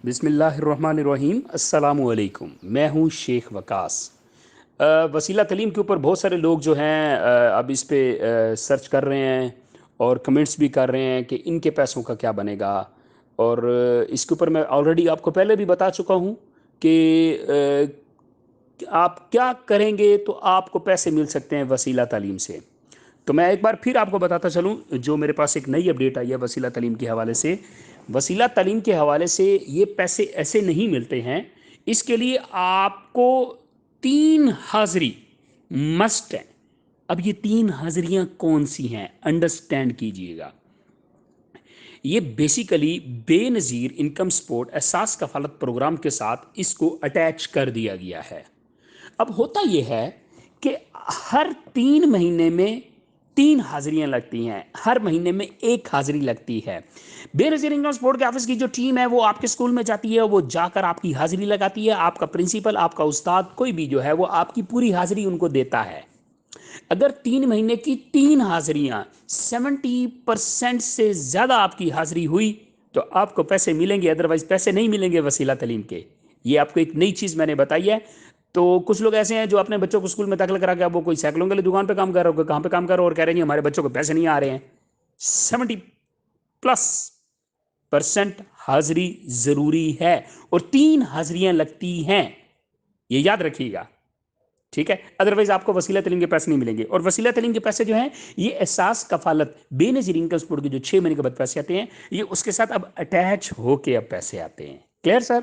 बिस्मिल्लाहिर्रहमानिर्रहीम अस्सलामुअलैकुम। मैं हूँ शेख वकास। वसीला तलीम के ऊपर बहुत सारे लोग जो हैं अब इस पे सर्च कर रहे हैं और कमेंट्स भी कर रहे हैं कि इनके पैसों का क्या बनेगा। और इसके ऊपर मैं ऑलरेडी आपको पहले भी बता चुका हूँ कि आप क्या करेंगे तो आपको पैसे मिल सकते हैं वसीला तालीम से। तो मैं एक बार फिर आपको बताता चलूं, जो मेरे पास एक नई अपडेट आई है वसीला तालीम के हवाले से। वसीला तालीम के हवाले से ये पैसे ऐसे नहीं मिलते हैं। इसके लिए आपको 3 हाजिरी मस्ट है। अब ये 3 हाजिरियां कौन सी हैं, अंडरस्टैंड कीजिएगा। ये बेसिकली बेनज़ीर इनकम सपोर्ट एहसास कफालत प्रोग्राम के साथ इसको अटैच कर दिया गया है। अब होता यह है कि हर 3 महीने में 3 हाजिरियां लगती हैं, हर महीने में 1 हाजिरी लगती है। बेनजीर इनकम सपोर्ट के ऑफिस की जो टीम है वो आपके स्कूल में जाती है, वो जाकर आपकी हाजिरी लगाती है। आपका प्रिंसिपल, आपका उस्ताद, कोई भी जो है वो आपकी पूरी हाजिरी उनको देता है। अगर 3 महीने की 3 हाजिरियां 70% से ज्यादा आपकी हाजिरी हुई तो आपको पैसे मिलेंगे, अदरवाइज पैसे नहीं मिलेंगे वसीला तलीम के। ये आपको एक नई चीज मैंने बताई है। तो कुछ लोग ऐसे हैं जो अपने बच्चों को स्कूल में दाखिल करा के, वो कोई साइकिलों वाली दुकान पे काम कर रहा हो, कहां पे काम कर रहा हो, और कह रहे हैं हमारे बच्चों को पैसे नहीं आ रहे हैं। 70+% हाजिरी जरूरी है और 3 हाजिरियां लगती हैं, ये याद रखिएगा। ठीक है, अदरवाइज आपको वसीला तलीम के पैसे नहीं मिलेंगे। और वसीला तलीम के पैसे जो हैं ये एहसास कफालत बेनजीर इनकम सपोर्ट के जो 6 महीने के बाद पैसे आते हैं, ये उसके साथ अब अटैच होके अब पैसे आते हैं। Clear sir?